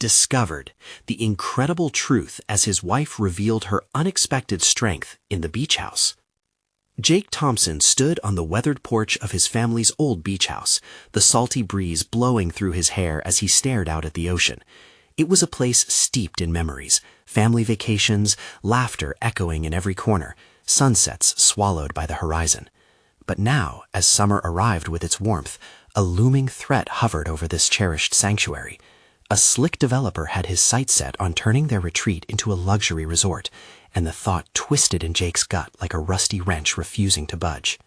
discovered the incredible truth as his wife revealed her unexpected strength in the beach house. Jake Thompson stood on the weathered porch of his family's old beach house, the salty breeze blowing through his hair as he stared out at the ocean. It was a place steeped in memories, family vacations, laughter echoing in every corner, sunsets swallowed by the horizon. But now, as summer arrived with its warmth, a looming threat hovered over this cherished sanctuary. A slick developer had his sights set on turning their retreat into a luxury resort, and the thought twisted in Jake's gut like a rusty wrench refusing to budge.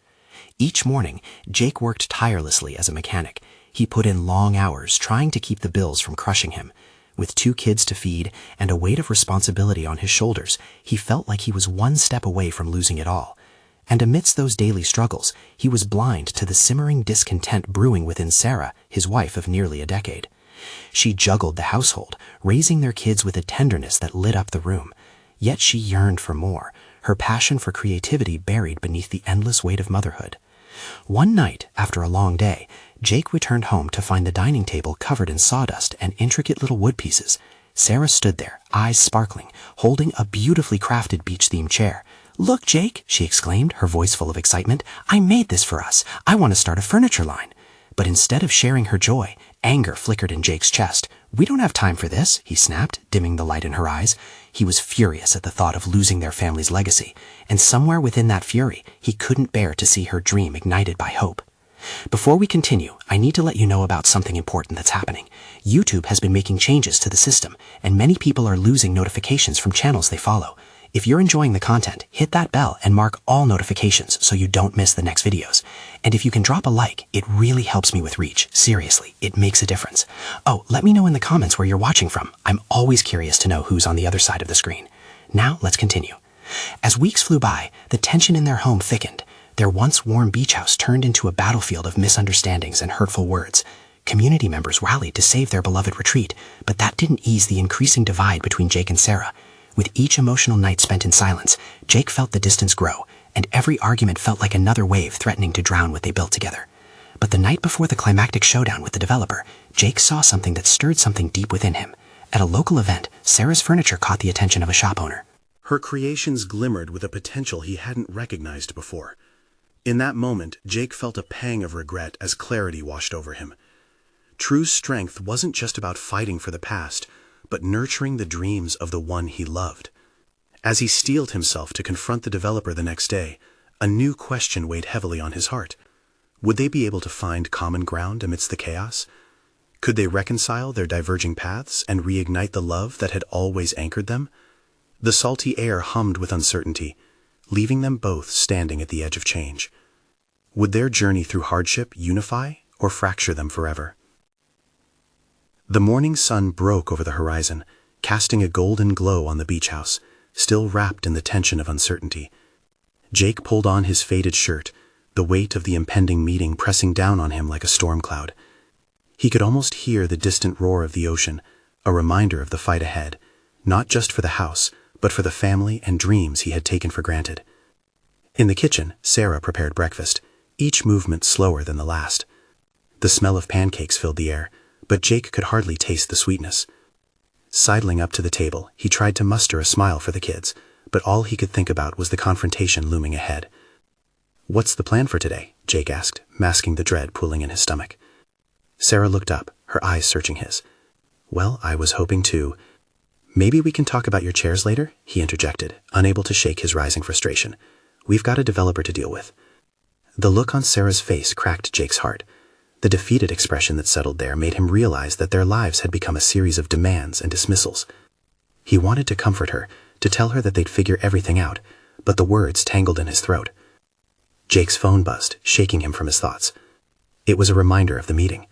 Each morning, Jake worked tirelessly as a mechanic. He put in long hours trying to keep the bills from crushing him. With 2 kids to feed and a weight of responsibility on his shoulders, he felt like he was one step away from losing it all. And amidst those daily struggles, he was blind to the simmering discontent brewing within Sarah, his wife of nearly a decade. She juggled the household, raising their kids with a tenderness that lit up the room. Yet she yearned for more, her passion for creativity buried beneath the endless weight of motherhood. One night, after a long day, Jake returned home to find the dining table covered in sawdust and intricate little wood pieces. Sarah stood there, eyes sparkling, holding a beautifully crafted beach-themed chair. "Look, Jake," she exclaimed, her voice full of excitement. "I made this for us. I want to start a furniture line." But instead of sharing her joy, anger flickered in Jake's chest. "We don't have time for this," he snapped, dimming the light in her eyes. He was furious at the thought of losing their family's legacy, and somewhere within that fury, he couldn't bear to see her dream ignited by hope. Before we continue, I need to let you know about something important that's happening. YouTube has been making changes to the system, and many people are losing notifications from channels they follow. If you're enjoying the content, hit that bell and mark all notifications so you don't miss the next videos. And if you can drop a like, it really helps me with reach. Seriously, it makes a difference. Oh, let me know in the comments where you're watching from. I'm always curious to know who's on the other side of the screen. Now, let's continue. As weeks flew by, the tension in their home thickened. Their once warm beach house turned into a battlefield of misunderstandings and hurtful words. Community members rallied to save their beloved retreat, but that didn't ease the increasing divide between Jake and Sarah. With each emotional night spent in silence, Jake felt the distance grow, and every argument felt like another wave threatening to drown what they built together. But the night before the climactic showdown with the developer, Jake saw something that stirred something deep within him. At a local event, Sarah's furniture caught the attention of a shop owner. Her creations glimmered with a potential he hadn't recognized before. In that moment, Jake felt a pang of regret as clarity washed over him. True strength wasn't just about fighting for the past, but nurturing the dreams of the one he loved. As he steeled himself to confront the developer the next day, a new question weighed heavily on his heart. Would they be able to find common ground amidst the chaos? Could they reconcile their diverging paths and reignite the love that had always anchored them? The salty air hummed with uncertainty, leaving them both standing at the edge of change. Would their journey through hardship unify or fracture them forever? The morning sun broke over the horizon, casting a golden glow on the beach house, still wrapped in the tension of uncertainty. Jake pulled on his faded shirt, the weight of the impending meeting pressing down on him like a storm cloud. He could almost hear the distant roar of the ocean, a reminder of the fight ahead, not just for the house, but for the family and dreams he had taken for granted. In the kitchen, Sarah prepared breakfast, each movement slower than the last. The smell of pancakes filled the air, but Jake could hardly taste the sweetness. Sidling up to the table, he tried to muster a smile for the kids, but all he could think about was the confrontation looming ahead. "What's the plan for today?" Jake asked, masking the dread pooling in his stomach. Sarah looked up, her eyes searching his. "Well, I was hoping to—" "Maybe we can talk about your chairs later?" he interjected, unable to shake his rising frustration. "We've got a developer to deal with." The look on Sarah's face cracked Jake's heart. The defeated expression that settled there made him realize that their lives had become a series of demands and dismissals. He wanted to comfort her, to tell her that they'd figure everything out, but the words tangled in his throat. Jake's phone buzzed, shaking him from his thoughts. It was a reminder of the meeting.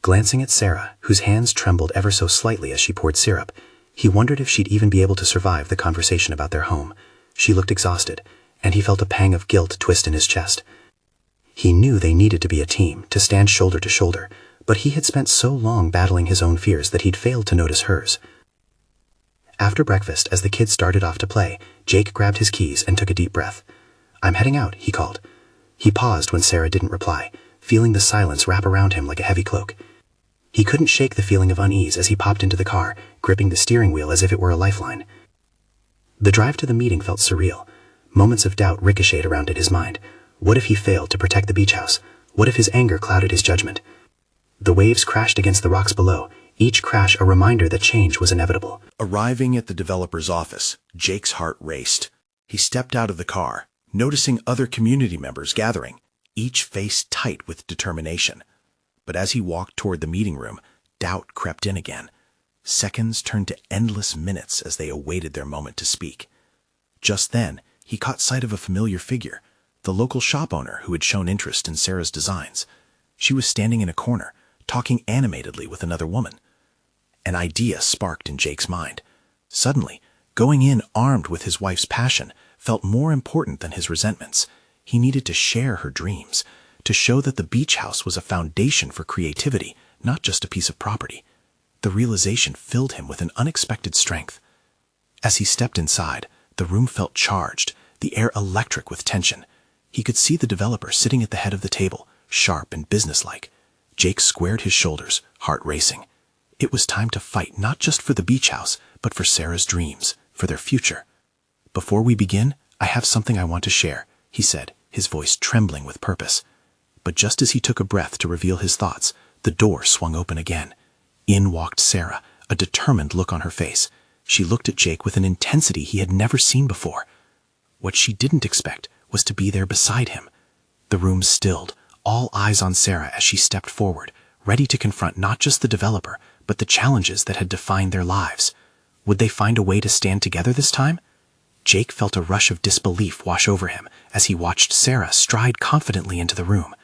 Glancing at Sarah, whose hands trembled ever so slightly as she poured syrup, he wondered if she'd even be able to survive the conversation about their home. She looked exhausted, and he felt a pang of guilt twist in his chest. He knew they needed to be a team, to stand shoulder to shoulder, but he had spent so long battling his own fears that he'd failed to notice hers. After breakfast, as the kids started off to play, Jake grabbed his keys and took a deep breath. "I'm heading out," he called. He paused when Sarah didn't reply, feeling the silence wrap around him like a heavy cloak. He couldn't shake the feeling of unease as he popped into the car, gripping the steering wheel as if it were a lifeline. The drive to the meeting felt surreal. Moments of doubt ricocheted around in his mind. What if he failed to protect the beach house? What if his anger clouded his judgment? The waves crashed against the rocks below, each crash a reminder that change was inevitable. Arriving at the developer's office, Jake's heart raced. He stepped out of the car, noticing other community members gathering, each face tight with determination. But as he walked toward the meeting room, doubt crept in again. Seconds turned to endless minutes as they awaited their moment to speak. Just then, he caught sight of a familiar figure, the local shop owner who had shown interest in Sarah's designs. She was standing in a corner, talking animatedly with another woman. An idea sparked in Jake's mind. Suddenly, going in armed with his wife's passion felt more important than his resentments. He needed to share her dreams, to show that the beach house was a foundation for creativity, not just a piece of property. The realization filled him with an unexpected strength. As he stepped inside, the room felt charged, the air electric with tension. He could see the developer sitting at the head of the table, sharp and businesslike. Jake squared his shoulders, heart racing. It was time to fight not just for the beach house, but for Sarah's dreams, for their future. "Before we begin, I have something I want to share," he said, his voice trembling with purpose. But just as he took a breath to reveal his thoughts, the door swung open again. In walked Sarah, a determined look on her face. She looked at Jake with an intensity he had never seen before. What she didn't expect was to be there beside him. The room stilled, all eyes on Sarah as she stepped forward, ready to confront not just the developer, but the challenges that had defined their lives. Would they find a way to stand together this time? Jake felt a rush of disbelief wash over him as he watched Sarah stride confidently into the room.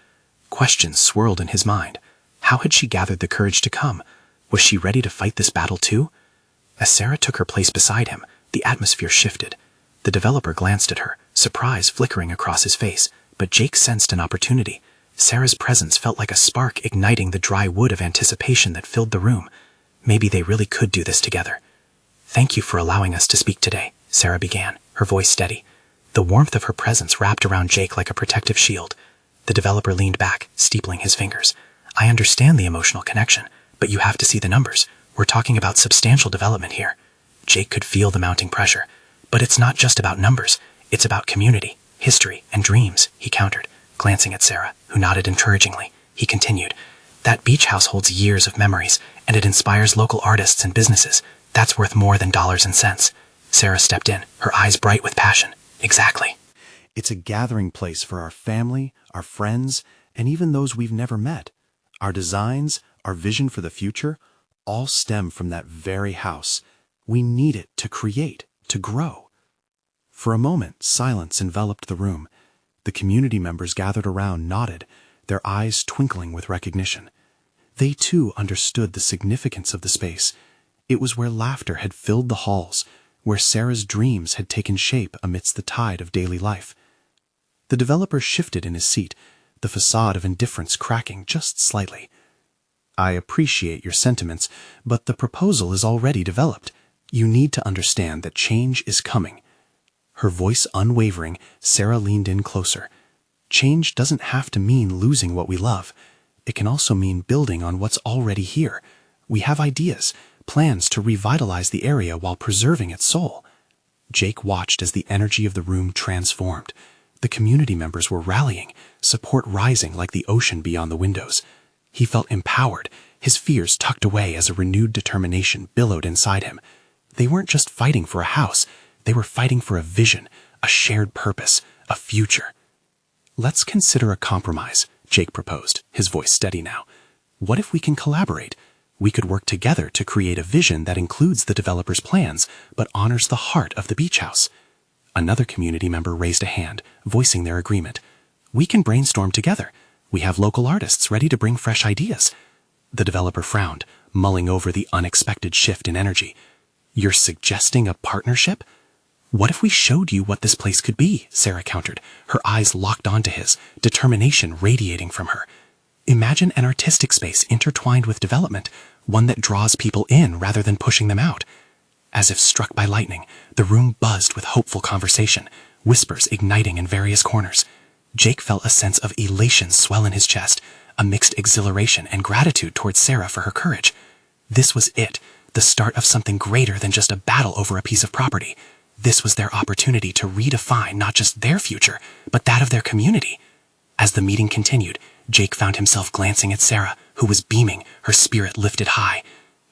Questions swirled in his mind. How had she gathered the courage to come? Was she ready to fight this battle too? As Sarah took her place beside him, the atmosphere shifted. The developer glanced at her, surprise flickering across his face, but Jake sensed an opportunity. Sarah's presence felt like a spark igniting the dry wood of anticipation that filled the room. Maybe they really could do this together. "Thank you for allowing us to speak today," Sarah began, her voice steady. The warmth of her presence wrapped around Jake like a protective shield. The developer leaned back, steepling his fingers. "I understand the emotional connection, but you have to see the numbers. We're talking about substantial development here." Jake could feel the mounting pressure. "But it's not just about numbers. It's about community, history, and dreams," he countered, glancing at Sarah, who nodded encouragingly. He continued, "That beach house holds years of memories, and it inspires local artists and businesses. That's worth more than dollars and cents." Sarah stepped in, her eyes bright with passion. "Exactly. It's a gathering place for our family, our friends, and even those we've never met. Our designs, our vision for the future, all stem from that very house. We need it to create, to grow." For a moment, silence enveloped the room. The community members gathered around nodded, their eyes twinkling with recognition. They too understood the significance of the space. It was where laughter had filled the halls, where Sarah's dreams had taken shape amidst the tide of daily life. The developer shifted in his seat, the facade of indifference cracking just slightly. "I appreciate your sentiments, but the proposal is already developed. You need to understand that change is coming." Her voice unwavering, Sarah leaned in closer. "Change doesn't have to mean losing what we love. It can also mean building on what's already here. We have ideas, plans to revitalize the area while preserving its soul." Jake watched as the energy of the room transformed. The community members were rallying, support rising like the ocean beyond the windows. He felt empowered, his fears tucked away as a renewed determination billowed inside him. They weren't just fighting for a house, they were fighting for a vision, a shared purpose, a future. "Let's consider a compromise," Jake proposed, his voice steady now. "What if we can collaborate? We could work together to create a vision that includes the developer's plans, but honors the heart of the beach house." Another community member raised a hand, voicing their agreement. "We can brainstorm together. We have local artists ready to bring fresh ideas." The developer frowned, mulling over the unexpected shift in energy. "You're suggesting a partnership?" "What if we showed you what this place could be?" Sarah countered, her eyes locked onto his, determination radiating from her. "Imagine an artistic space intertwined with development, one that draws people in rather than pushing them out." As if struck by lightning, the room buzzed with hopeful conversation, whispers igniting in various corners. Jake felt a sense of elation swell in his chest, a mixed exhilaration and gratitude towards Sarah for her courage. This was it, the start of something greater than just a battle over a piece of property. This was their opportunity to redefine not just their future, but that of their community. As the meeting continued, Jake found himself glancing at Sarah, who was beaming, her spirit lifted high.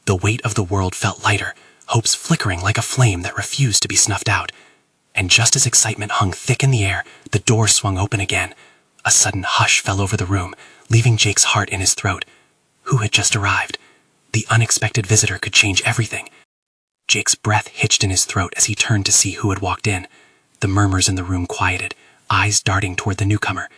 The weight of the world felt lighter, hopes flickering like a flame that refused to be snuffed out. And just as excitement hung thick in the air, the door swung open again. A sudden hush fell over the room, leaving Jake's heart in his throat. Who had just arrived? The unexpected visitor could change everything. Jake's breath hitched in his throat as he turned to see who had walked in. The murmurs in the room quieted, eyes darting toward the newcomer.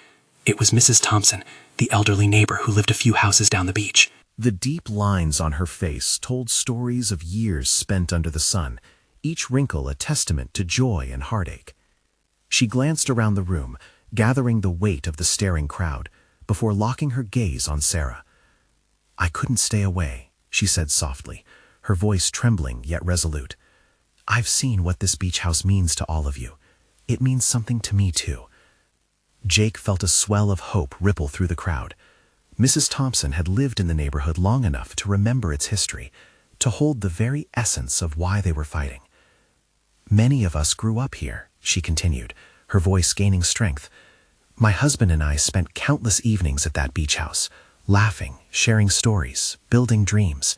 It was Mrs. Thompson, the elderly neighbor who lived a few houses down the beach. The deep lines on her face told stories of years spent under the sun, each wrinkle a testament to joy and heartache. She glanced around the room, gathering the weight of the staring crowd, before locking her gaze on Sarah. "I couldn't stay away," she said softly, her voice trembling yet resolute. "I've seen what this beach house means to all of you. It means something to me too." Jake felt a swell of hope ripple through the crowd. Mrs. Thompson had lived in the neighborhood long enough to remember its history, to hold the very essence of why they were fighting. "Many of us grew up here," she continued, her voice gaining strength. "My husband and I spent countless evenings at that beach house, laughing, sharing stories, building dreams.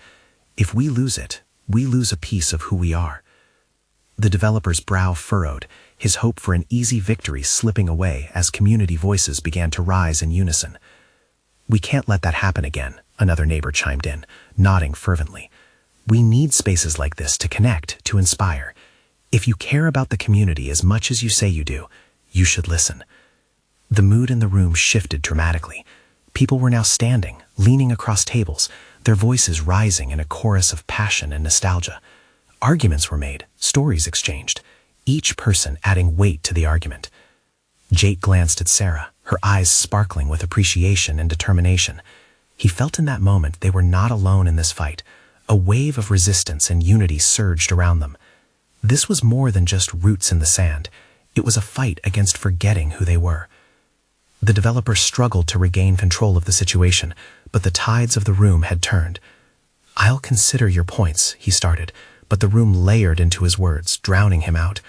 If we lose it, we lose a piece of who we are." The developer's brow furrowed, his hope for an easy victory slipping away as community voices began to rise in unison. "We can't let that happen again," another neighbor chimed in, nodding fervently. "We need spaces like this to connect, to inspire. If you care about the community as much as you say you do, you should listen." The mood in the room shifted dramatically. People were now standing, leaning across tables, their voices rising in a chorus of passion and nostalgia. Arguments were made, stories exchanged, each person adding weight to the argument. Jake glanced at Sarah, her eyes sparkling with appreciation and determination. He felt in that moment they were not alone in this fight. A wave of resistance and unity surged around them. This was more than just roots in the sand. It was a fight against forgetting who they were. The developer struggled to regain control of the situation, but the tides of the room had turned. "I'll consider your points," he started, but the room layered into his words, drowning him out.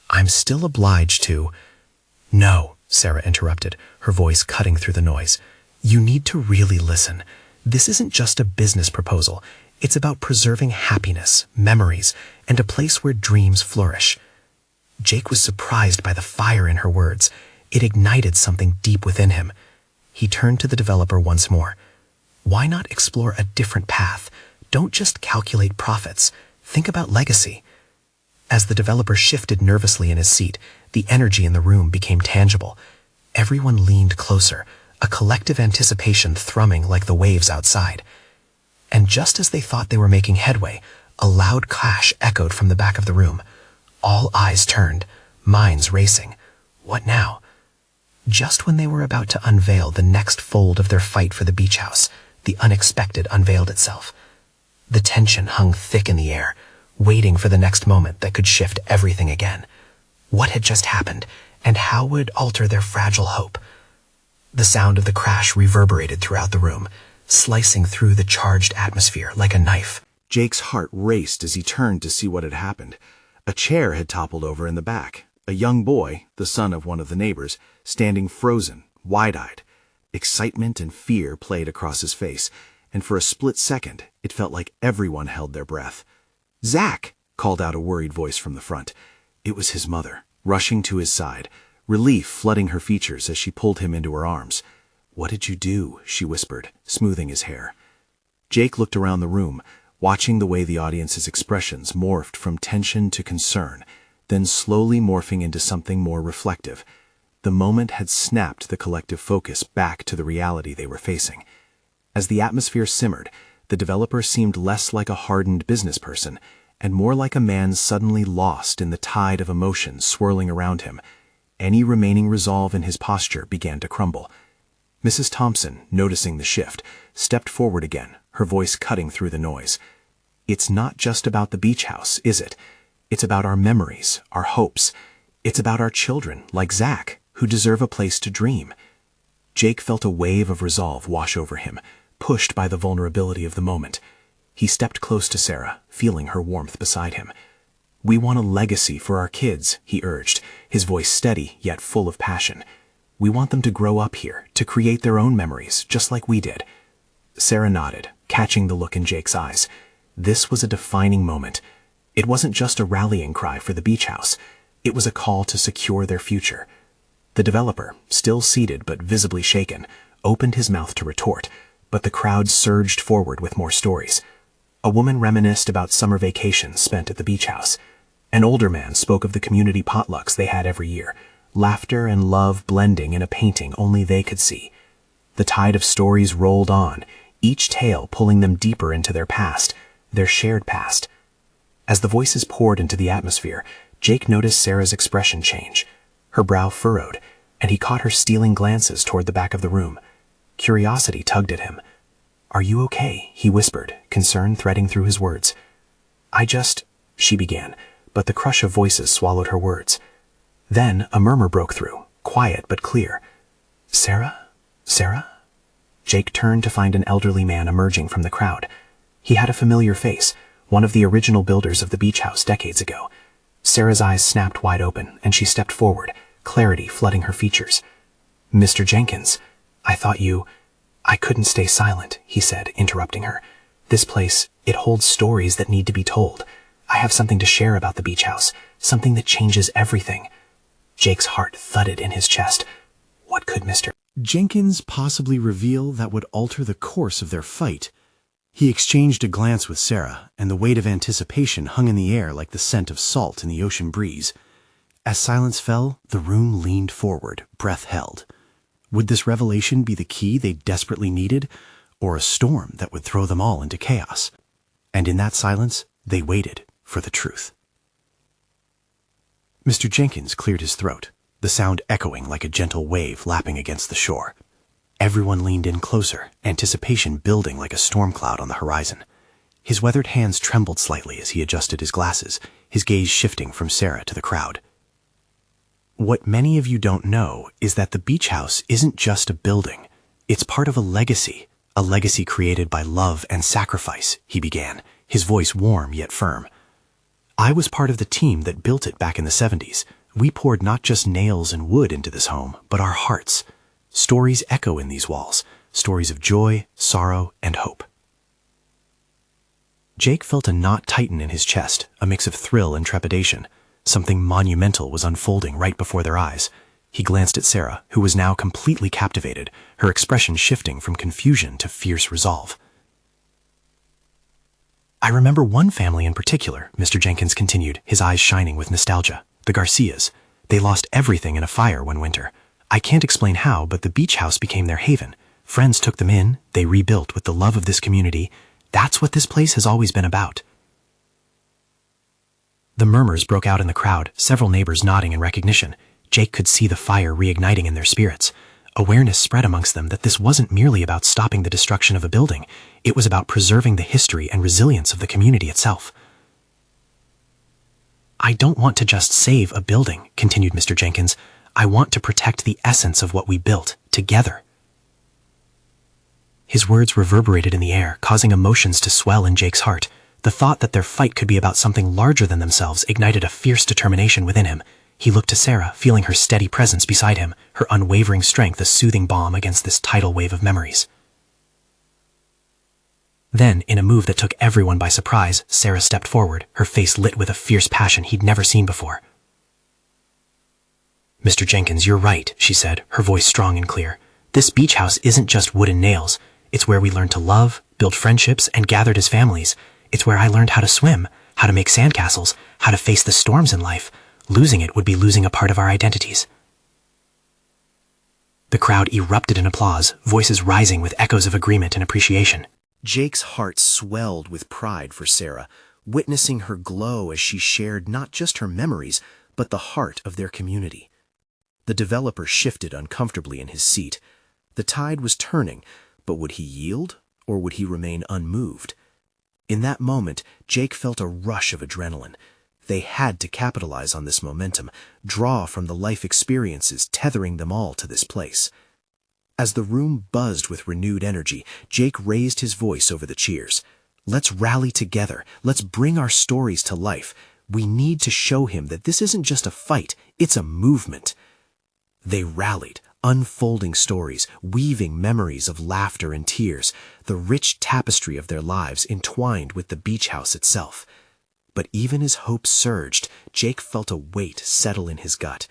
"I'm still obliged to—" "No," Sarah interrupted, her voice cutting through the noise. "You need to really listen. This isn't just a business proposal. It's about preserving happiness, memories, and a place where dreams flourish." Jake was surprised by the fire in her words. It ignited something deep within him. He turned to the developer once more. "Why not explore a different path? Don't just calculate profits. Think about legacy." As the developer shifted nervously in his seat, the energy in the room became tangible. Everyone leaned closer, a collective anticipation thrumming like the waves outside. And just as they thought they were making headway, a loud clash echoed from the back of the room. All eyes turned, minds racing. What now? Just when they were about to unveil the next fold of their fight for the beach house, the unexpected unveiled itself. The tension hung thick in the air, waiting for the next moment that could shift everything again. What had just happened, and how would it alter their fragile hope? The sound of the crash reverberated throughout the room, slicing through the charged atmosphere like a knife. Jake's heart raced as he turned to see what had happened. A chair had toppled over in the back. A young boy, the son of one of the neighbors, standing frozen, wide-eyed. Excitement and fear played across his face, and for a split second, it felt like everyone held their breath. "Zach!" called out a worried voice from the front. It was his mother, rushing to his side, relief flooding her features as she pulled him into her arms. "What did you do?" she whispered, smoothing his hair. Jake looked around the room, watching the way the audience's expressions morphed from tension to concern, then slowly morphing into something more reflective. The moment had snapped the collective focus back to the reality they were facing. As the atmosphere simmered, the developer seemed less like a hardened business person and more like a man suddenly lost in the tide of emotion swirling around him. Any remaining resolve in his posture began to crumble. Mrs. Thompson, noticing the shift, stepped forward again, her voice cutting through the noise. "It's not just about the beach house, is it? It's about our memories, our hopes. It's about our children, like Zach, who deserve a place to dream." Jake felt a wave of resolve wash over him, pushed by the vulnerability of the moment. He stepped close to Sarah, feeling her warmth beside him. "We want a legacy for our kids," he urged, his voice steady yet full of passion. "We want them to grow up here, to create their own memories, just like we did." Sarah nodded, catching the look in Jake's eyes. This was a defining moment. It wasn't just a rallying cry for the beach house. It was a call to secure their future. The developer, still seated but visibly shaken, opened his mouth to retort, but the crowd surged forward with more stories. A woman reminisced about summer vacations spent at the beach house. An older man spoke of the community potlucks they had every year, laughter and love blending in a painting only they could see. The tide of stories rolled on, each tale pulling them deeper into their past, their shared past. As the voices poured into the atmosphere, Jake noticed Sarah's expression change. Her brow furrowed, and he caught her stealing glances toward the back of the room. Curiosity tugged at him. "Are you okay?" he whispered, concern threading through his words. She began, but the crush of voices swallowed her words. Then a murmur broke through, quiet but clear. "Sarah? Sarah?" Jake turned to find an elderly man emerging from the crowd. He had a familiar face, one of the original builders of the beach house decades ago. Sarah's eyes snapped wide open, and she stepped forward, clarity flooding her features. "Mr. Jenkins, I thought you—" "I couldn't stay silent," he said, interrupting her. "This place, it holds stories that need to be told. I have something to share about the beach house, something that changes everything." Jake's heart thudded in his chest. What could Mr. Jenkins possibly reveal that would alter the course of their fight? He exchanged a glance with Sarah, and the weight of anticipation hung in the air like the scent of salt in the ocean breeze. As silence fell, the room leaned forward, breath held. Would this revelation be the key they desperately needed, or a storm that would throw them all into chaos? And in that silence, they waited for the truth. Mr. Jenkins cleared his throat, the sound echoing like a gentle wave lapping against the shore. Everyone leaned in closer, anticipation building like a storm cloud on the horizon. His weathered hands trembled slightly as he adjusted his glasses, his gaze shifting from Sarah to the crowd. "What many of you don't know is that the beach house isn't just a building. It's part of a legacy created by love and sacrifice," he began, his voice warm yet firm. "I was part of the team that built it back in the 70s. We poured not just nails and wood into this home, but our hearts. Stories echo in these walls, stories of joy, sorrow, and hope." Jake felt a knot tighten in his chest, a mix of thrill and trepidation. Something monumental was unfolding right before their eyes. He glanced at Sarah, who was now completely captivated, her expression shifting from confusion to fierce resolve. "I remember one family in particular," Mr. Jenkins continued, his eyes shining with nostalgia. "The Garcias. They lost everything in a fire one winter. I can't explain how, but the beach house became their haven. Friends took them in, they rebuilt with the love of this community. That's what this place has always been about." The murmurs broke out in the crowd, several neighbors nodding in recognition. Jake could see the fire reigniting in their spirits. Awareness spread amongst them that this wasn't merely about stopping the destruction of a building. It was about preserving the history and resilience of the community itself. "I don't want to just save a building," continued Mr. Jenkins. "I want to protect the essence of what we built, together." His words reverberated in the air, causing emotions to swell in Jake's heart. The thought that their fight could be about something larger than themselves ignited a fierce determination within him. He looked to Sarah, feeling her steady presence beside him, her unwavering strength a soothing balm against this tidal wave of memories. Then, in a move that took everyone by surprise, Sarah stepped forward, her face lit with a fierce passion he'd never seen before. "Mr. Jenkins, you're right," she said, her voice strong and clear. "This beach house isn't just wood and nails. It's where we learned to love, build friendships, and gathered as families. It's where I learned how to swim, how to make sandcastles, how to face the storms in life. Losing it would be losing a part of our identities." The crowd erupted in applause, voices rising with echoes of agreement and appreciation. Jake's heart swelled with pride for Sarah, witnessing her glow as she shared not just her memories, but the heart of their community. The developer shifted uncomfortably in his seat. The tide was turning, but would he yield, or would he remain unmoved? In that moment, Jake felt a rush of adrenaline. They had to capitalize on this momentum, draw from the life experiences tethering them all to this place. As the room buzzed with renewed energy, Jake raised his voice over the cheers. "Let's rally together. Let's bring our stories to life. We need to show him that this isn't just a fight, it's a movement." They rallied, unfolding stories, weaving memories of laughter and tears, the rich tapestry of their lives entwined with the beach house itself. But even as hope surged, Jake felt a weight settle in his gut.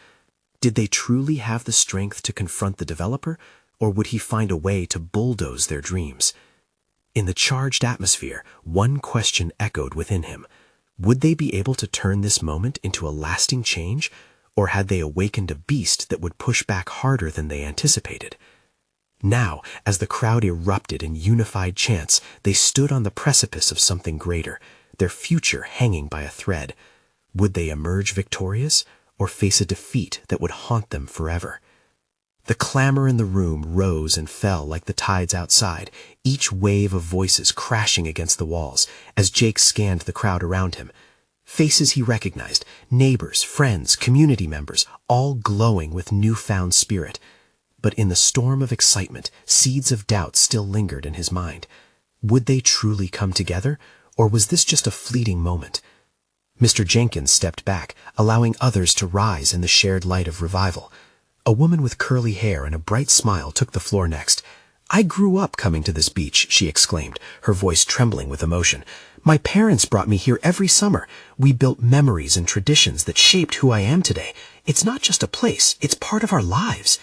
Did they truly have the strength to confront the developer, or would he find a way to bulldoze their dreams? In the charged atmosphere, one question echoed within him. Would they be able to turn this moment into a lasting change, or had they awakened a beast that would push back harder than they anticipated? Now, as the crowd erupted in unified chants, they stood on the precipice of something greater, their future hanging by a thread. Would they emerge victorious, or face a defeat that would haunt them forever? The clamor in the room rose and fell like the tides outside, each wave of voices crashing against the walls as Jake scanned the crowd around him. Faces he recognized, neighbors, friends, community members, all glowing with newfound spirit. But in the storm of excitement, seeds of doubt still lingered in his mind. Would they truly come together, or was this just a fleeting moment? Mr. Jenkins stepped back, allowing others to rise in the shared light of revival. A woman with curly hair and a bright smile took the floor next. "I grew up coming to this beach," she exclaimed, her voice trembling with emotion. "My parents brought me here every summer. We built memories and traditions that shaped who I am today. It's not just a place, it's part of our lives."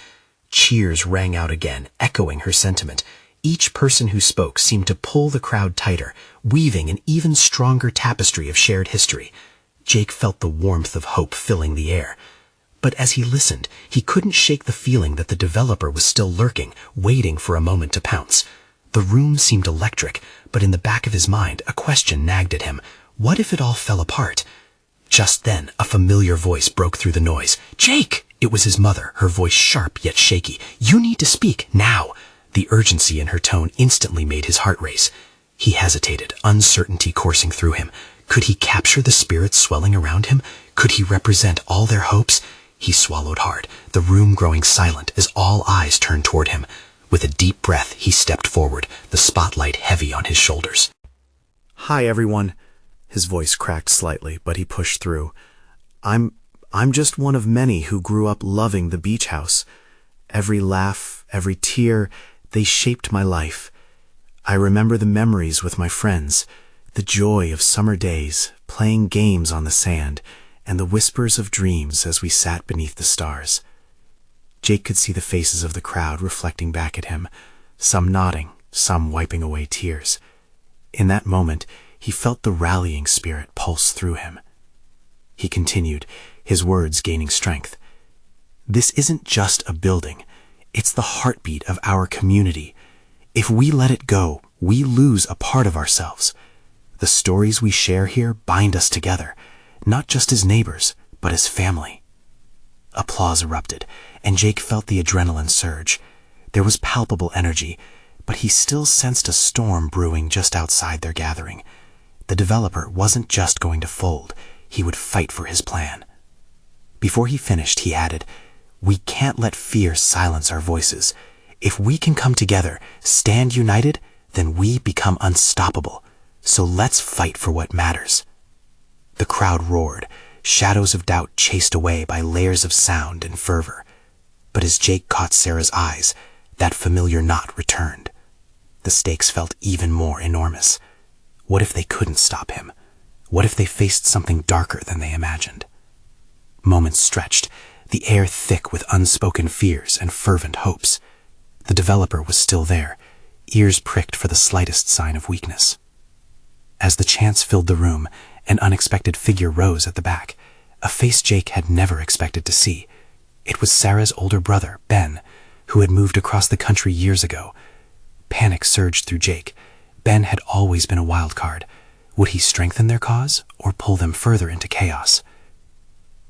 Cheers rang out again, echoing her sentiment. Each person who spoke seemed to pull the crowd tighter, weaving an even stronger tapestry of shared history. Jake felt the warmth of hope filling the air. But as he listened, he couldn't shake the feeling that the developer was still lurking, waiting for a moment to pounce. The room seemed electric, but in the back of his mind, a question nagged at him. What if it all fell apart? Just then, a familiar voice broke through the noise. "Jake!" It was his mother, her voice sharp yet shaky. "You need to speak, now!" The urgency in her tone instantly made his heart race. He hesitated, uncertainty coursing through him. Could he capture the spirits swelling around him? Could he represent all their hopes? He swallowed hard, the room growing silent as all eyes turned toward him. With a deep breath, he stepped forward, the spotlight heavy on his shoulders. "Hi, everyone." His voice cracked slightly, but he pushed through. I'm just one of many who grew up loving the beach house. Every laugh, every tear, they shaped my life. I remember the memories with my friends, the joy of summer days, playing games on the sand, and the whispers of dreams as we sat beneath the stars. Jake could see the faces of the crowd reflecting back at him, some nodding, some wiping away tears. In that moment, he felt the rallying spirit pulse through him. He continued, his words gaining strength. "This isn't just a building. It's the heartbeat of our community. If we let it go, we lose a part of ourselves. The stories we share here bind us together, not just as neighbors, but as family." Applause erupted, and Jake felt the adrenaline surge. There was palpable energy, but he still sensed a storm brewing just outside their gathering. The developer wasn't just going to fold, he would fight for his plan. Before he finished, he added, "We can't let fear silence our voices. If we can come together, stand united, then we become unstoppable. So let's fight for what matters." The crowd roared, shadows of doubt chased away by layers of sound and fervor. But as Jake caught Sarah's eyes, that familiar knot returned. The stakes felt even more enormous. What if they couldn't stop him? What if they faced something darker than they imagined? Moments stretched, the air thick with unspoken fears and fervent hopes. The developer was still there, ears pricked for the slightest sign of weakness. As the chants filled the room, an unexpected figure rose at the back, a face Jake had never expected to see. It was Sarah's older brother, Ben, who had moved across the country years ago. Panic surged through Jake. Ben had always been a wild card. Would he strengthen their cause, or pull them further into chaos?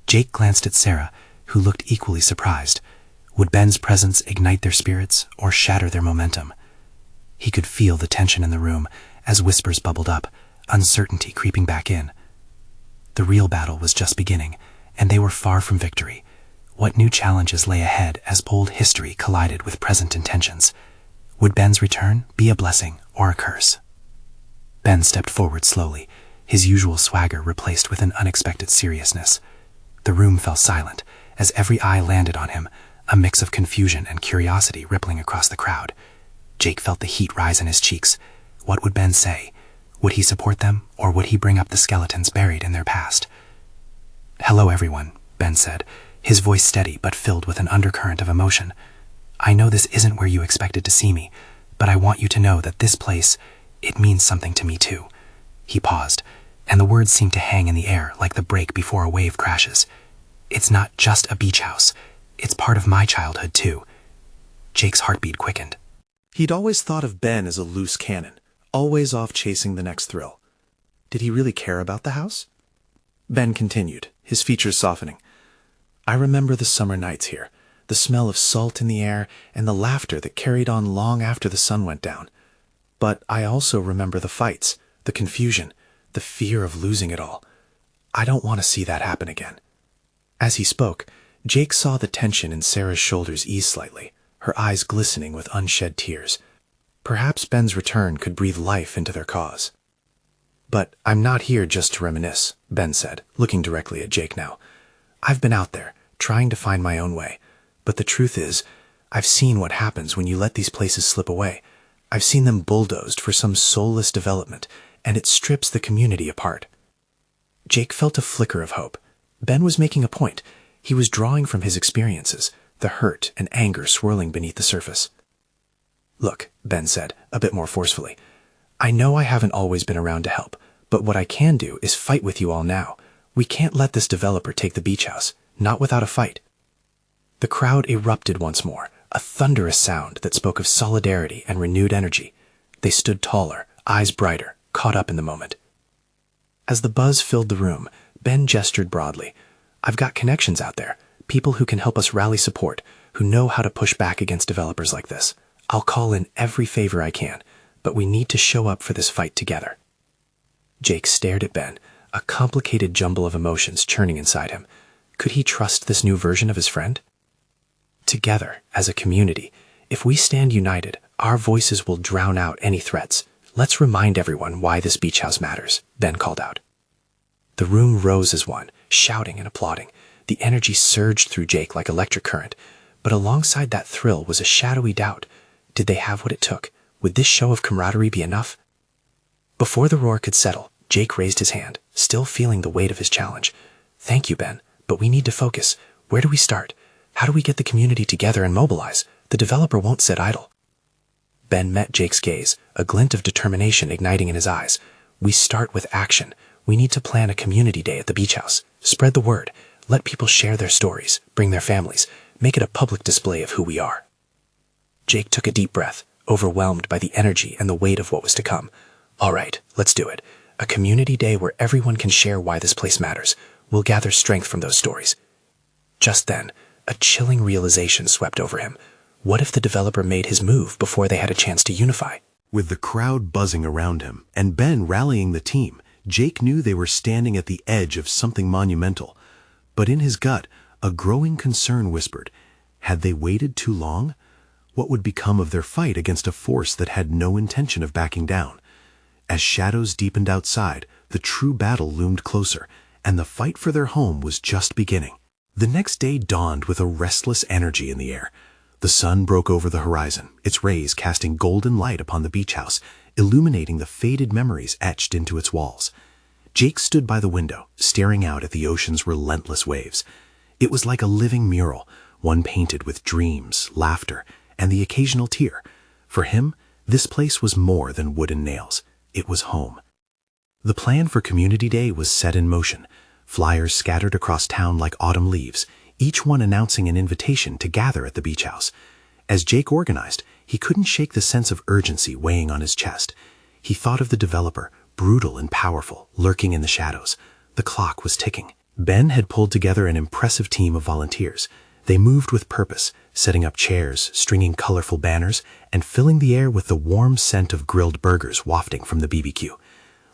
Jake glanced at Sarah, who looked equally surprised. Would Ben's presence ignite their spirits, or shatter their momentum? He could feel the tension in the room as whispers bubbled up, uncertainty creeping back in. The real battle was just beginning, and they were far from victory. What new challenges lay ahead as old history collided with present intentions? Would Ben's return be a blessing or a curse? Ben stepped forward slowly, his usual swagger replaced with an unexpected seriousness. The room fell silent as every eye landed on him, a mix of confusion and curiosity rippling across the crowd. Jake felt the heat rise in his cheeks. What would Ben say? Would he support them, or would he bring up the skeletons buried in their past? "Hello, everyone," Ben said, his voice steady but filled with an undercurrent of emotion. "I know this isn't where you expected to see me, but I want you to know that this place, it means something to me too." He paused, and the words seemed to hang in the air like the break before a wave crashes. "It's not just a beach house. It's part of my childhood too." Jake's heartbeat quickened. He'd always thought of Ben as a loose cannon, always off chasing the next thrill. Did he really care about the house? Ben continued, his features softening. "I remember the summer nights here, the smell of salt in the air, and the laughter that carried on long after the sun went down. But I also remember the fights, the confusion, the fear of losing it all. I don't want to see that happen again." As he spoke, Jake saw the tension in Sarah's shoulders ease slightly, her eyes glistening with unshed tears. Perhaps Ben's return could breathe life into their cause. "But I'm not here just to reminisce," Ben said, looking directly at Jake now. "I've been out there, trying to find my own way. But the truth is, I've seen what happens when you let these places slip away. I've seen them bulldozed for some soulless development, and it strips the community apart." Jake felt a flicker of hope. Ben was making a point. He was drawing from his experiences, the hurt and anger swirling beneath the surface. "Look," Ben said, a bit more forcefully, "I know I haven't always been around to help, but what I can do is fight with you all now. We can't let this developer take the beach house, not without a fight." The crowd erupted once more, a thunderous sound that spoke of solidarity and renewed energy. They stood taller, eyes brighter, caught up in the moment. As the buzz filled the room, Ben gestured broadly. "I've got connections out there, people who can help us rally support, who know how to push back against developers like this. I'll call in every favor I can, but we need to show up for this fight together." Jake stared at Ben, a complicated jumble of emotions churning inside him. Could he trust this new version of his friend? "Together, as a community, if we stand united, our voices will drown out any threats. Let's remind everyone why this beach house matters," Ben called out. The room rose as one, shouting and applauding. The energy surged through Jake like electric current, but alongside that thrill was a shadowy doubt. Did they have what it took? Would this show of camaraderie be enough? Before the roar could settle, Jake raised his hand, still feeling the weight of his challenge. "Thank you, Ben, but we need to focus. Where do we start? How do we get the community together and mobilize? The developer won't sit idle." Ben met Jake's gaze, a glint of determination igniting in his eyes. "We start with action. We need to plan a community day at the beach house. Spread the word. Let people share their stories, bring their families, make it a public display of who we are." Jake took a deep breath, overwhelmed by the energy and the weight of what was to come. "All right, let's do it. A community day where everyone can share why this place matters. We'll gather strength from those stories." Just then, a chilling realization swept over him. What if the developer made his move before they had a chance to unify? With the crowd buzzing around him and Ben rallying the team, Jake knew they were standing at the edge of something monumental. But in his gut, a growing concern whispered, had they waited too long? What would become of their fight against a force that had no intention of backing down? As shadows deepened outside, the true battle loomed closer, and the fight for their home was just beginning. The next day dawned with a restless energy in the air. The sun broke over the horizon, its rays casting golden light upon the beach house, illuminating the faded memories etched into its walls. Jake stood by the window, staring out at the ocean's relentless waves. It was like a living mural, one painted with dreams, laughter, and the occasional tear. For him, this place was more than wood and nails. It was home. The plan for Community Day was set in motion. Flyers scattered across town like autumn leaves, each one announcing an invitation to gather at the beach house. As Jake organized, he couldn't shake the sense of urgency weighing on his chest. He thought of the developer, brutal and powerful, lurking in the shadows. The clock was ticking. Ben had pulled together an impressive team of volunteers. They moved with purpose, setting up chairs, stringing colorful banners, and filling the air with the warm scent of grilled burgers wafting from the BBQ.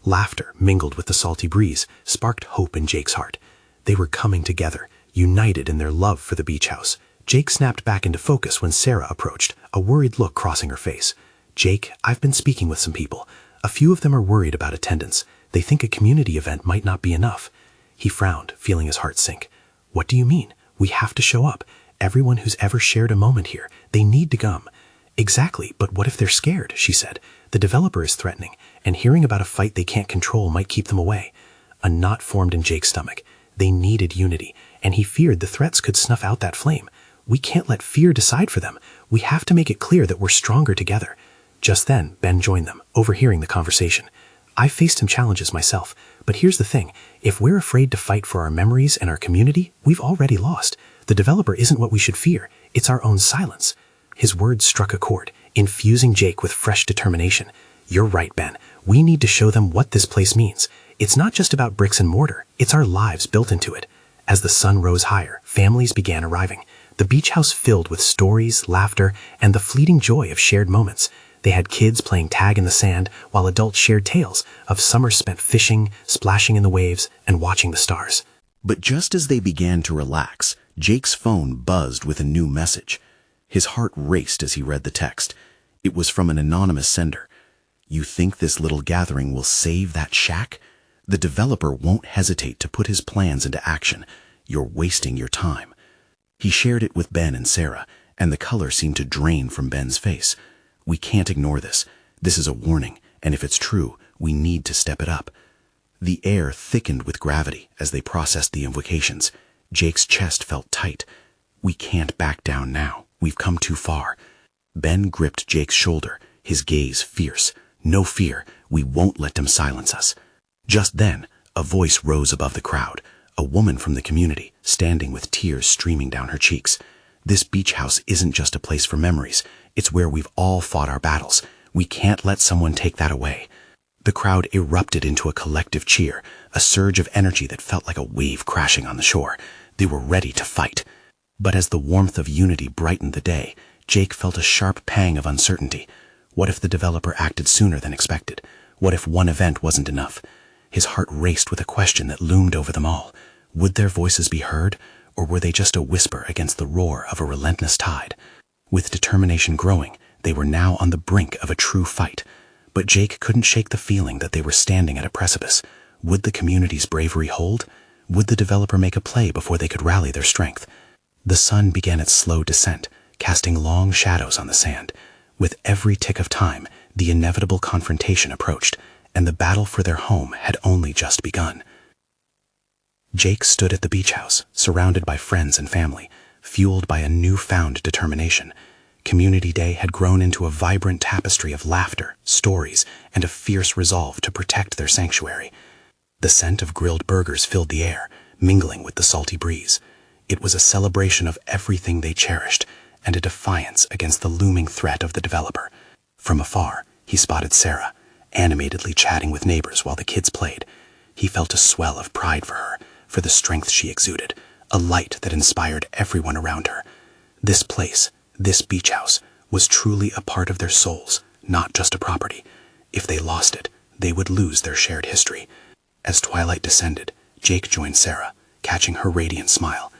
Laughter, mingled with the salty breeze, sparked hope in Jake's heart. They were coming together, united in their love for the beach house. Jake snapped back into focus when Sarah approached, a worried look crossing her face. "Jake, I've been speaking with some people. A few of them are worried about attendance. They think a community event might not be enough." He frowned, feeling his heart sink. "What do you mean? We have to show up. Everyone who's ever shared a moment here, they need to come." "Exactly, but what if they're scared?" she said. "The developer is threatening, and hearing about a fight they can't control might keep them away." A knot formed in Jake's stomach. They needed unity, and he feared the threats could snuff out that flame. "We can't let fear decide for them. We have to make it clear that we're stronger together." Just then, Ben joined them, overhearing the conversation. "I've faced some challenges myself, but here's the thing. If we're afraid to fight for our memories and our community, we've already lost. The developer isn't what we should fear. It's our own silence." His words struck a chord, infusing Jake with fresh determination. "You're right, Ben. We need to show them what this place means. It's not just about bricks and mortar. It's our lives built into it." As the sun rose higher, families began arriving. The beach house filled with stories, laughter, and the fleeting joy of shared moments. They had kids playing tag in the sand, while adults shared tales of summers spent fishing, splashing in the waves, and watching the stars. But just as they began to relax, Jake's phone buzzed with a new message. His heart raced as he read the text. It was from an anonymous sender. "You think this little gathering will save that shack? The developer won't hesitate to put his plans into action. You're wasting your time." He shared it with Ben and Sarah, and the color seemed to drain from Ben's face. "We can't ignore this. This is a warning, and if it's true, we need to step it up." The air thickened with gravity as they processed the implications. Jake's chest felt tight. "We can't back down now. We've come too far." Ben gripped Jake's shoulder, his gaze fierce. "No fear. We won't let them silence us." Just then, a voice rose above the crowd, a woman from the community, standing with tears streaming down her cheeks. "This beach house isn't just a place for memories. It's where we've all fought our battles. We can't let someone take that away." The crowd erupted into a collective cheer, a surge of energy that felt like a wave crashing on the shore. They were ready to fight. But as the warmth of unity brightened the day, Jake felt a sharp pang of uncertainty. What if the developer acted sooner than expected? What if one event wasn't enough? His heart raced with a question that loomed over them all. Would their voices be heard, or were they just a whisper against the roar of a relentless tide? With determination growing, they were now on the brink of a true fight. But Jake couldn't shake the feeling that they were standing at a precipice. Would the community's bravery hold? Would the developer make a play before they could rally their strength? The sun began its slow descent, casting long shadows on the sand. With every tick of time, the inevitable confrontation approached, and the battle for their home had only just begun. Jake stood at the beach house, surrounded by friends and family, fueled by a newfound determination. Community Day had grown into a vibrant tapestry of laughter, stories, and a fierce resolve to protect their sanctuary. The scent of grilled burgers filled the air, mingling with the salty breeze. It was a celebration of everything they cherished, and a defiance against the looming threat of the developer. From afar, he spotted Sarah, animatedly chatting with neighbors while the kids played. He felt a swell of pride for her, for the strength she exuded, a light that inspired everyone around her. This place, this beach house, was truly a part of their souls, not just a property. If they lost it, they would lose their shared history. As twilight descended, Jake joined Sarah, catching her radiant smile.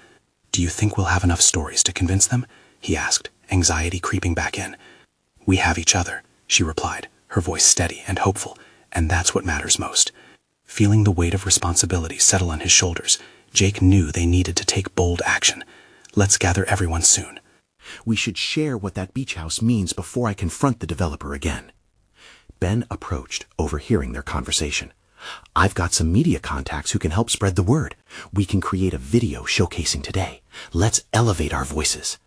"Do you think we'll have enough stories to convince them?" he asked, anxiety creeping back in. "We have each other," she replied, her voice steady and hopeful, "and that's what matters most." Feeling the weight of responsibility settle on his shoulders, Jake knew they needed to take bold action. "Let's gather everyone soon. We should share what that beach house means before I confront the developer again." Ben approached, overhearing their conversation. "I've got some media contacts who can help spread the word. We can create a video showcasing today. Let's elevate our voices."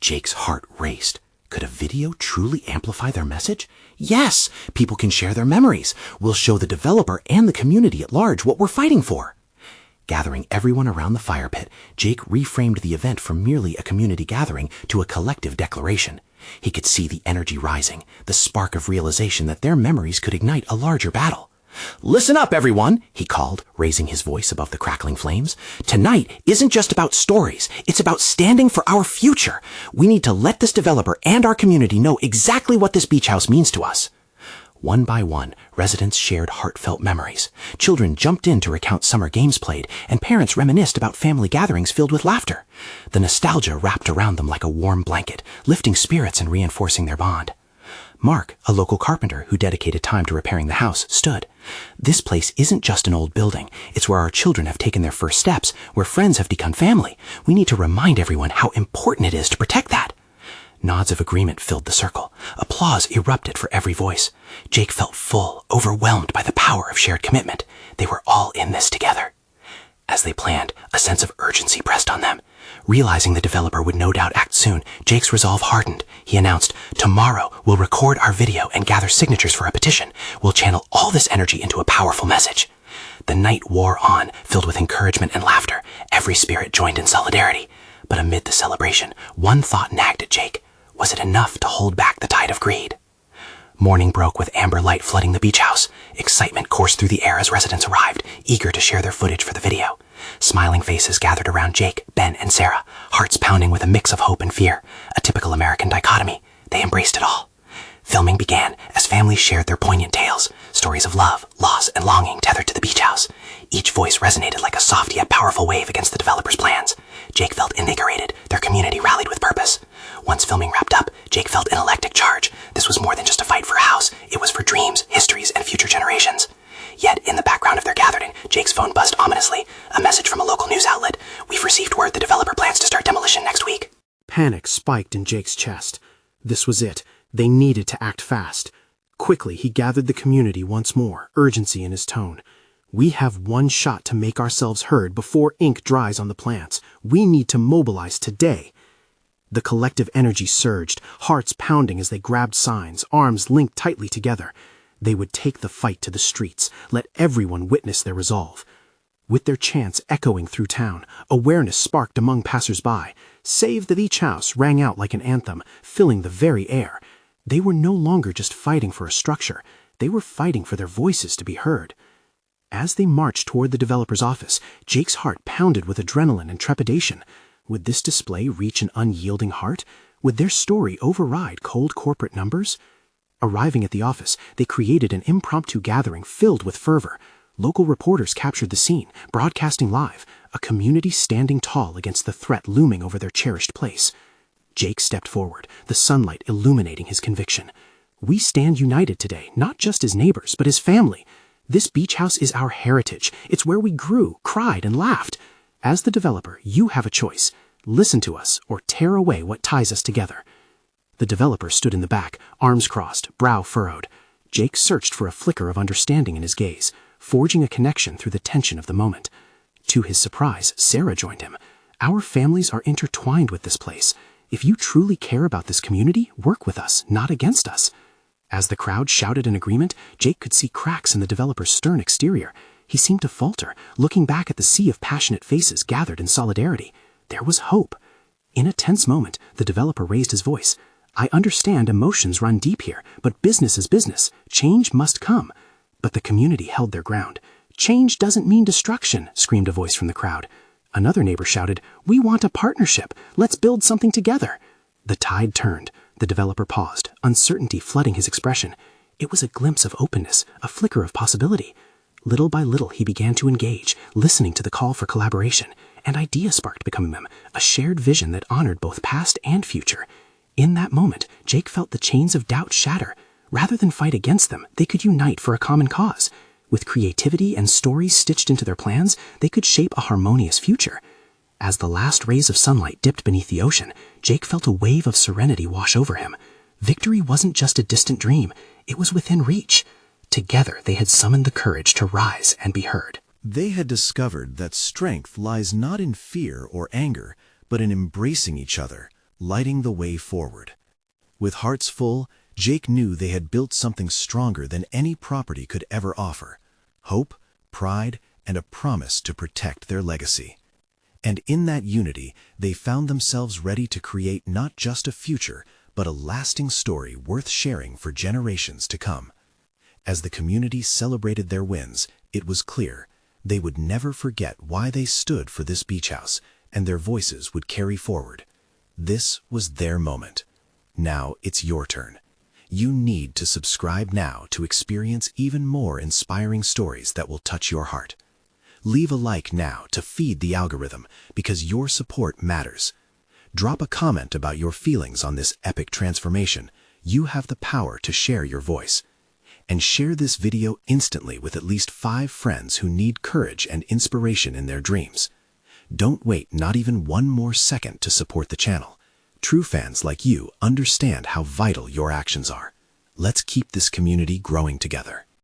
Jake's heart raced. Could a video truly amplify their message? Yes! People can share their memories. We'll show the developer and the community at large what we're fighting for. Gathering everyone around the fire pit, Jake reframed the event from merely a community gathering to a collective declaration. He could see the energy rising, the spark of realization that their memories could ignite a larger battle. "Listen up, everyone," he called, raising his voice above the crackling flames. "Tonight isn't just about stories. It's about standing for our future. We need to let this developer and our community know exactly what this beach house means to us." One by one, residents shared heartfelt memories. Children jumped in to recount summer games played, and parents reminisced about family gatherings filled with laughter. The nostalgia wrapped around them like a warm blanket, lifting spirits and reinforcing their bond. Mark, a local carpenter who dedicated time to repairing the house, stood. This place isn't just an old building. It's where our children have taken their first steps, where friends have become family. We need to remind everyone how important it is to protect that. Nods of agreement filled the circle. Applause erupted for every voice. Jake felt full, overwhelmed by the power of shared commitment. They were all in this together. As they planned, a sense of urgency pressed on them. Realizing the developer would no doubt act soon, Jake's resolve hardened. He announced, "Tomorrow, we'll record our video and gather signatures for a petition. We'll channel all this energy into a powerful message." The night wore on, filled with encouragement and laughter. Every spirit joined in solidarity. But amid the celebration, one thought nagged at Jake. Was it enough to hold back the tide of greed? Morning broke with amber light flooding the beach house. Excitement coursed through the air as residents arrived, eager to share their footage for the video. Smiling faces gathered around Jake, Ben, and Sarah, hearts pounding with a mix of hope and fear, a typical American dichotomy. They embraced it all. Filming began as families shared their poignant tales, stories of love, loss, and longing tethered to the beach house. Each voice resonated like a soft yet powerful wave against the developer's plans. Jake felt invigorated. Their community rallied with purpose. Once filming wrapped up, Jake felt an electric charge. This was more than just a fight for a house. It was for dreams, histories, and future generations. Yet, in the background of their gathering, Jake's phone buzzed ominously. A message from a local news outlet. "We've received word the developer plans to start demolition next week." Panic spiked in Jake's chest. This was it. They needed to act fast. Quickly, he gathered the community once more, urgency in his tone. "We have one shot to make ourselves heard before ink dries on the plants. We need to mobilize today." The collective energy surged, hearts pounding as they grabbed signs, arms linked tightly together. They would take the fight to the streets, let everyone witness their resolve. With their chants echoing through town, awareness sparked among passers-by. "Save the Beach House" rang out like an anthem, filling the very air. They were no longer just fighting for a structure. They were fighting for their voices to be heard. As they marched toward the developer's office, Jake's heart pounded with adrenaline and trepidation. Would this display reach an unyielding heart? Would their story override cold corporate numbers? Arriving at the office, they created an impromptu gathering filled with fervor. Local reporters captured the scene, broadcasting live, a community standing tall against the threat looming over their cherished place. Jake stepped forward, the sunlight illuminating his conviction. "We stand united today, not just as neighbors, but as family. This beach house is our heritage. It's where we grew, cried, and laughed. As the developer, you have a choice. Listen to us or tear away what ties us together." The developer stood in the back, arms crossed, brow furrowed. Jake searched for a flicker of understanding in his gaze, forging a connection through the tension of the moment. To his surprise, Sarah joined him. "Our families are intertwined with this place. If you truly care about this community, work with us, not against us." As the crowd shouted in agreement, Jake could see cracks in the developer's stern exterior. He seemed to falter, looking back at the sea of passionate faces gathered in solidarity. There was hope. In a tense moment, the developer raised his voice. "I understand emotions run deep here, but business is business. Change must come." But the community held their ground. "Change doesn't mean destruction," screamed a voice from the crowd. Another neighbor shouted, "We want a partnership. Let's build something together." The tide turned. The developer paused, uncertainty flooding his expression. It was a glimpse of openness, a flicker of possibility. Little by little, he began to engage, listening to the call for collaboration. An idea sparked between them, a shared vision that honored both past and future. In that moment, Jake felt the chains of doubt shatter. Rather than fight against them, they could unite for a common cause. With creativity and stories stitched into their plans, they could shape a harmonious future. As the last rays of sunlight dipped beneath the ocean, Jake felt a wave of serenity wash over him. Victory wasn't just a distant dream, it was within reach. Together they had summoned the courage to rise and be heard. They had discovered that strength lies not in fear or anger, but in embracing each other, lighting the way forward. With hearts full, Jake knew they had built something stronger than any property could ever offer: hope, pride, and a promise to protect their legacy. And in that unity, they found themselves ready to create not just a future, but a lasting story worth sharing for generations to come. As the community celebrated their wins, it was clear they would never forget why they stood for this beach house, and their voices would carry forward. This was their moment. Now it's your turn. You need to subscribe now to experience even more inspiring stories that will touch your heart. Leave a like now to feed the algorithm, because your support matters. Drop a comment about your feelings on this epic transformation. You have the power to share your voice. And share this video instantly with at least 5 friends who need courage and inspiration in their dreams. Don't wait not even one more second to support the channel. True fans like you understand how vital your actions are. Let's keep this community growing together.